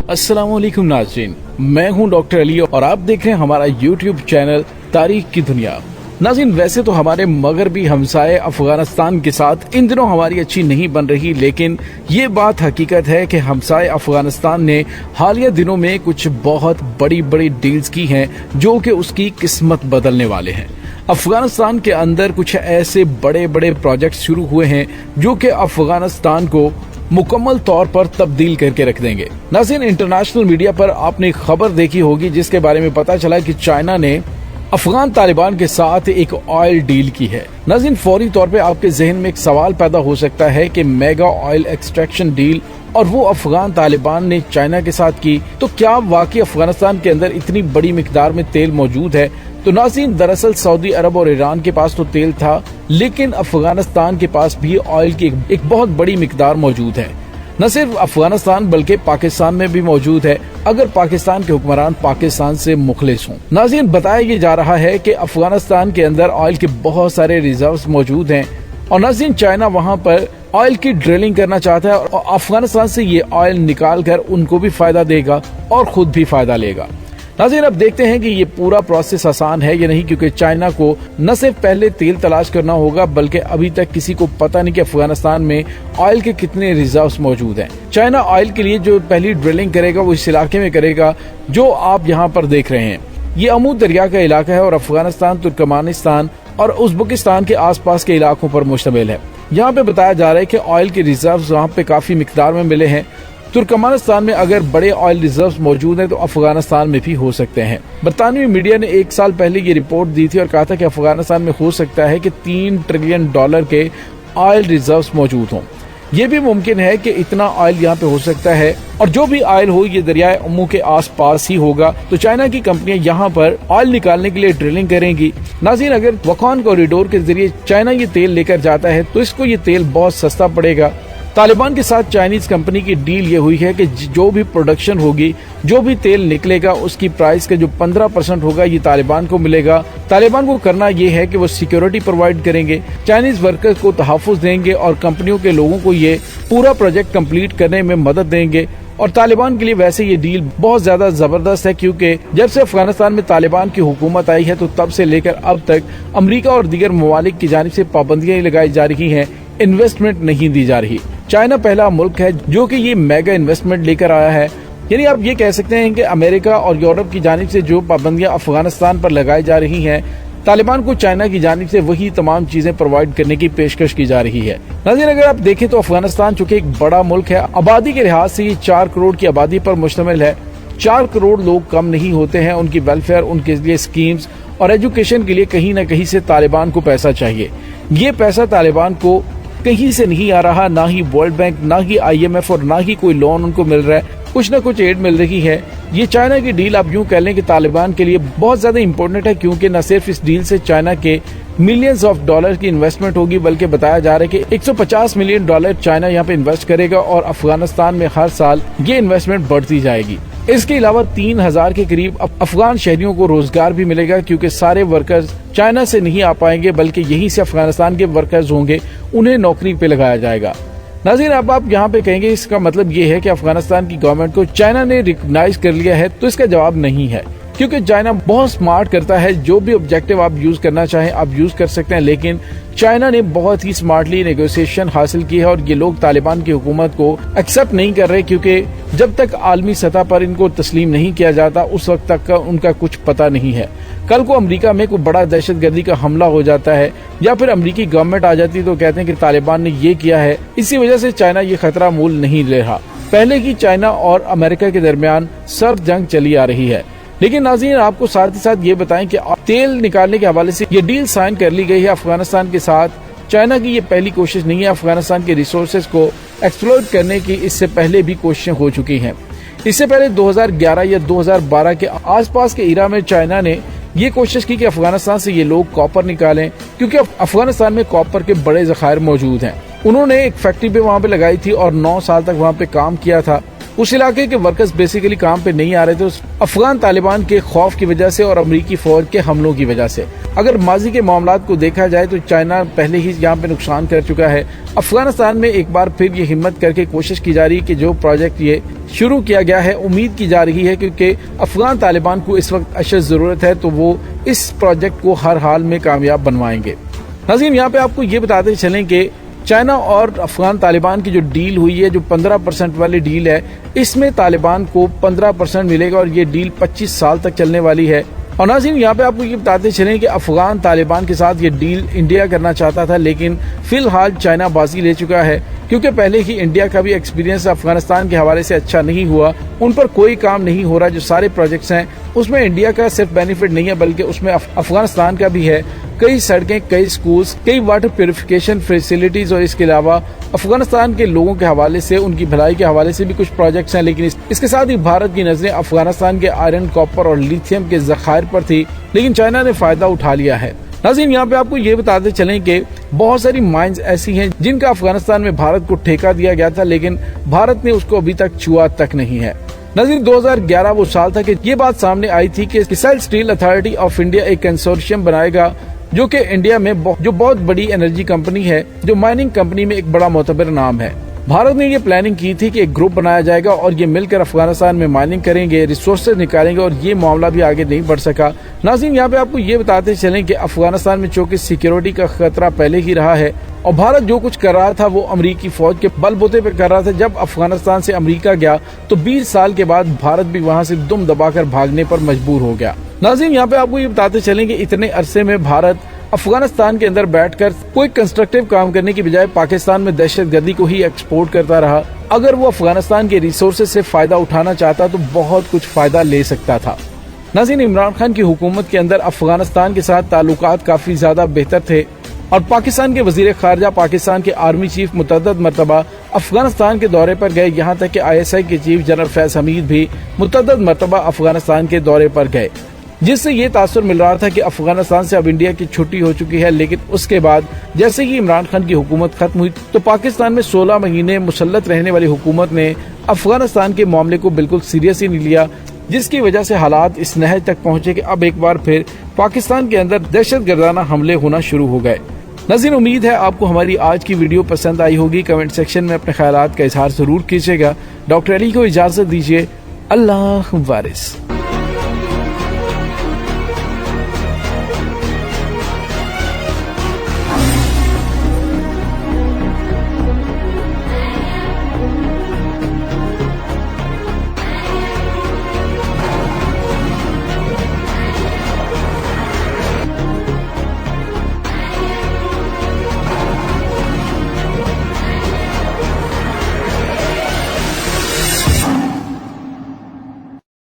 अस्सलाम वालेकुम नाज़रीन, मैं हूं डॉक्टर अली और आप देख रहे हैं हमारा यूट्यूब चैनल तारीख की दुनिया। नाज़रीन, वैसे तो हमारे मगरबी हमसाए अफगानिस्तान के साथ इन दिनों हमारी अच्छी नहीं बन रही, लेकिन ये बात हकीकत है कि हमसाए अफगानिस्तान ने हालिया दिनों में कुछ बहुत बड़ी बड़ी डील्स की हैं जो कि उसकी किस्मत बदलने वाले हैं। अफगानिस्तान के अंदर कुछ ऐसे बड़े बड़े प्रोजेक्ट शुरू हुए हैं जो कि अफगानिस्तान को मुकम्मल तौर पर तब्दील करके रख देंगे। नाज़रीन, इंटरनेशनल मीडिया पर आपने खबर देखी होगी जिसके बारे में पता चला कि चाइना ने अफगान तालिबान के साथ एक ऑयल डील की है। नाज़रीन, फौरी तौर पे आपके जहन में एक सवाल पैदा हो सकता है कि मेगा ऑयल एक्सट्रैक्शन डील और वो अफगान तालिबान ने चाइना के साथ की, तो क्या वाकई अफगानिस्तान के अंदर इतनी बड़ी मिकदार में तेल मौजूद है? तो नाज़रीन, दरअसल सऊदी अरब और ईरान के पास तो तेल था, लेकिन अफगानिस्तान के पास भी ऑयल की एक बहुत बड़ी मिकदार मौजूद है। न सिर्फ अफगानिस्तान बल्कि पाकिस्तान में भी मौजूद है, अगर पाकिस्तान के हुक्मरान पाकिस्तान से मुखलिस हों। नाज़रीन, बताया ये जा रहा है कि अफगानिस्तान के अंदर ऑयल के बहुत सारे रिजर्व्स मौजूद हैं और नाज़रीन, चाइना वहां पर ऑयल की ड्रिलिंग करना चाहता है और अफगानिस्तान से ये ऑयल निकाल कर उनको भी फायदा देगा और खुद भी फायदा लेगा। नाज़रीन, अब देखते हैं कि ये पूरा प्रोसेस आसान है या नहीं, क्योंकि चाइना को न सिर्फ पहले तेल तलाश करना होगा बल्कि अभी तक किसी को पता नहीं कि अफगानिस्तान में ऑयल के कितने रिजर्व्स मौजूद हैं। चाइना ऑयल के लिए जो पहली ड्रिलिंग करेगा वो इस इलाके में करेगा जो आप यहाँ पर देख रहे हैं। ये अमू दरिया का इलाका है और अफगानिस्तान, तुर्कमानिस्तान और उज़्बेकिस्तान के आसपास के इलाकों पर मुश्तमिल है। यहाँ पे बताया जा रहा है कि ऑयल के रिजर्व्स वहाँ पे काफी मिकदार में मिले हैं। तुर्कमानिस्तान में अगर बड़े ऑयल रिजर्व्स मौजूद हैं तो अफगानिस्तान में भी हो सकते हैं। बरतानवी मीडिया ने 1 साल पहले ये रिपोर्ट दी थी और कहा था कि अफगानिस्तान में हो सकता है कि $3 ट्रिलियन के ऑयल रिजर्व्स मौजूद हों। ये भी मुमकिन है कि इतना ऑयल यहाँ पे हो सकता है और जो भी ऑयल हो ये दरियाए अम्मू के आसपास ही होगा। तो चाइना की कंपनियां यहाँ पर ऑयल निकालने के लिए ड्रिलिंग करेंगी। नाज़रीन, अगर वकान कॉरिडोर के जरिए चाइना ये तेल लेकर जाता है तो इसको ये तेल बहुत सस्ता पड़ेगा। तालिबान के साथ चाइनीज कंपनी की डील ये हुई है कि जो भी प्रोडक्शन होगी, जो भी तेल निकलेगा, उसकी प्राइस का जो 15% होगा ये तालिबान को मिलेगा। तालिबान को करना ये है कि वो सिक्योरिटी प्रोवाइड करेंगे, चाइनीज वर्कर्स को तहफ़्फ़ुज़ देंगे और कंपनियों के लोगों को ये पूरा प्रोजेक्ट कंप्लीट करने में मदद देंगे। और तालिबान के लिए वैसे ये डील बहुत ज्यादा जबरदस्त है, क्योंकि जब से अफगानिस्तान में तालिबान की हुकूमत आई है तो तब से लेकर अब तक अमेरिका और दीगर ममालिक की जानिब से पाबंदियां लगाई जा रही हैं, इन्वेस्टमेंट नहीं दी जा रही। चाइना पहला मुल्क है जो कि ये मेगा इन्वेस्टमेंट लेकर आया है। यानी आप ये कह सकते हैं कि अमेरिका और यूरोप की जानिब से जो पाबंदियां अफगानिस्तान पर लगाई जा रही हैं, तालिबान को चाइना की जानिब से वही तमाम चीजें प्रोवाइड करने की पेशकश की जा रही है। नाज़रीन, अगर आप देखें तो अफगानिस्तान चूंकि एक बड़ा मुल्क है, आबादी के लिहाज से ये 4 करोड़ की आबादी पर मुश्तमिल है। 4 करोड़ लोग कम नहीं होते हैं। उनकी वेलफेयर, उनके लिए स्कीम्स और एजुकेशन के लिए कहीं न कहीं से तालिबान को पैसा चाहिए। ये पैसा तालिबान को कहीं से नहीं आ रहा, ना ही वर्ल्ड बैंक, ना ही IMF और ना ही कोई लोन उनको मिल रहा है। कुछ न कुछ एड मिल रही है। ये चाइना की डील आप यूं कह लें कि तालिबान के लिए बहुत ज्यादा इंपॉर्टेंट है, क्योंकि न सिर्फ इस डील से चाइना के मिलियंस ऑफ डॉलर की इन्वेस्टमेंट होगी, बल्कि बताया जा रहा है कि $150 मिलियन चाइना यहाँ पे इन्वेस्ट करेगा और अफगानिस्तान में हर साल ये इन्वेस्टमेंट बढ़ती जाएगी। इसके अलावा 3000 के करीब अफगान शहरियों को रोजगार भी मिलेगा, क्योंकि सारे वर्कर्स चाइना से नहीं आ पाएंगे बल्कि यहीं से अफगानिस्तान के वर्कर्स होंगे, उन्हें नौकरी पे लगाया जाएगा। नाज़रीन, अब आप यहाँ पे कहेंगे इसका मतलब ये है कि अफगानिस्तान की गवर्नमेंट को चाइना ने रिकॉग्नाइज कर लिया है, तो इसका जवाब नहीं है, क्योंकि चाइना बहुत स्मार्ट करता है। जो भी ऑब्जेक्टिव आप यूज करना चाहें आप यूज कर सकते हैं, लेकिन चाइना ने बहुत ही स्मार्टली नेगोशिएशन हासिल की है और ये लोग तालिबान की हुकूमत को एक्सेप्ट नहीं कर रहे, क्योंकि जब तक आलमी सतह पर इनको तस्लीम नहीं किया जाता उस वक्त तक का उनका कुछ पता नहीं है। कल को अमेरिका में कोई बड़ा दहशतगर्दी का हमला हो जाता है या फिर अमेरिकी गवर्नमेंट आ जाती है तो कहते हैं कि तालिबान ने ये किया है। इसी वजह से चाइना ये खतरा मोल नहीं ले रहा। पहले की चाइना और अमेरिका के दरमियान सर्द जंग चली आ रही है। लेकिन नाज़रीन, आपको साथ ही साथ ये बताएं कि तेल निकालने के हवाले से ये डील साइन कर ली गई है अफगानिस्तान के साथ। चाइना की ये पहली कोशिश नहीं है। अफगानिस्तान के रिसोर्सेज को एक्सप्लोइट करने की इससे पहले भी कोशिशें हो चुकी हैं। इससे पहले 2011 या 2012 के आसपास के इरा में चाइना ने ये कोशिश की कि अफगानिस्तान से ये लोग कॉपर निकालें, क्योंकि अफगानिस्तान में कॉपर के बड़े जखायर मौजूद हैं। उन्होंने एक फैक्ट्री भी वहाँ पे लगाई थी और 9 साल तक वहाँ पे काम किया था। उस इलाके के वर्कर्स बेसिकली काम पे नहीं आ रहे थे अफगान तालिबान के खौफ की वजह से और अमरीकी फौज के हमलों की वजह से। अगर माजी के मामलात को देखा जाए तो चाइना पहले ही यहाँ पे नुकसान कर चुका है। अफगानिस्तान में एक बार फिर ये हिम्मत करके कोशिश की जा रही है कि जो प्रोजेक्ट ये शुरू किया गया है, उम्मीद की जा रही है क्योंकि अफगान तालिबान को इस वक्त अशद जरूरत है तो वो इस प्रोजेक्ट को हर हाल में कामयाब बनवाएंगे। नाज़रीन, यहाँ पे आपको ये बताते चलें कि चाइना और अफगान तालिबान की जो डील हुई है, जो 15% वाली डील है, इसमें तालिबान को 15% मिलेगा और ये डील 25 साल तक चलने वाली है। और नाज़रीन, यहाँ पे आपको ये बताते चलें कि अफगान तालिबान के साथ ये डील इंडिया करना चाहता था, लेकिन फिलहाल चाइना बाजी ले चुका है क्योंकि पहले ही इंडिया का भी एक्सपीरियंस अफगानिस्तान के हवाले से अच्छा नहीं हुआ। उन पर कोई काम नहीं हो रहा। जो सारे प्रोजेक्ट्स हैं उसमें इंडिया का सिर्फ बेनिफिट नहीं है बल्कि उसमें अफगानिस्तान का भी है। कई सड़कें, कई स्कूल्स, कई वाटर प्यूरिफिकेशन फैसिलिटीज और इसके अलावा अफगानिस्तान के लोगों के हवाले से, उनकी भलाई के हवाले से भी कुछ प्रोजेक्ट्स हैं। लेकिन इसके साथ ही भारत की नजरें अफगानिस्तान के आयरन, कॉपर और लिथियम के जखायर पर थी, लेकिन चाइना ने फायदा उठा लिया है। नाज़रीन, यहाँ पे आपको ये बताते चलें कि बहुत सारी माइंस ऐसी हैं जिनका अफगानिस्तान में भारत को ठेका दिया गया था, लेकिन भारत ने उसको अभी तक छुआ तक नहीं है। नाज़रीन, 2011 वो साल था कि ये बात सामने आई थी कि किसाइल स्टील अथॉरिटी ऑफ इंडिया एक कंसोर्शियम बनाएगा जो कि इंडिया में जो बहुत बड़ी एनर्जी कंपनी है, जो माइनिंग कंपनी में एक बड़ा मोतबर नाम है। भारत ने ये प्लानिंग की थी कि एक ग्रुप बनाया जाएगा और ये मिलकर अफगानिस्तान में माइनिंग करेंगे, रिसोर्सेज निकालेंगे और ये मामला भी आगे नहीं बढ़ सका। नाज़रीन, यहाँ पे आपको ये बताते चलें कि अफगानिस्तान में चूंकि सिक्योरिटी का खतरा पहले ही रहा है और भारत जो कुछ कर रहा था वो अमरीकी फौज के बलबूते पे कर रहा था। जब अफगानिस्तान से अमरीका गया तो 20 साल के बाद भारत भी वहाँ से दुम दबाकर भागने पर मजबूर हो गया। नाज़रीन, यहाँ पे आपको ये बताते चलें कि इतने अरसे में भारत अफगानिस्तान के अंदर बैठकर कोई कंस्ट्रक्टिव काम करने की बजाय पाकिस्तान में दहशतगर्दी को ही एक्सपोर्ट करता रहा। अगर वो अफगानिस्तान के रिसोर्सेज से फायदा उठाना चाहता तो बहुत कुछ फायदा ले सकता था। नाज़रीन, इमरान खान की हुकूमत के अंदर अफगानिस्तान के साथ ताल्लुकात काफी ज्यादा बेहतर थे और पाकिस्तान के वजीर खारजा, पाकिस्तान के आर्मी चीफ मुतअद्दिद मरतबा अफगानिस्तान के दौरे पर गए। यहाँ तक कि ISI के चीफ जनरल फैज हमीद भी मुतअद्दिद मरतबा अफगानिस्तान के दौरे पर गए, जिससे ये तासुर मिल रहा था कि अफगानिस्तान से अब इंडिया की छुट्टी हो चुकी है। लेकिन उसके बाद जैसे ही इमरान खान की हुकूमत खत्म हुई तो पाकिस्तान में 16 महीने मुसल्लत रहने वाली हुकूमत ने अफगानिस्तान के मामले को बिल्कुल सीरियस ही नहीं लिया, जिसकी वजह से हालात इस नहज तक पहुंचे कि अब एक बार फिर पाकिस्तान के अंदर दहशतगर्दाना हमले होना शुरू हो गए। नाज़रीन, उम्मीद है आपको हमारी आज की वीडियो पसंद आई होगी। कमेंट सेक्शन में अपने ख्यालात का इजहार जरूर कीजिएगा। डॉक्टर अली को इजाजत दीजिए। अल्लाह वारिस।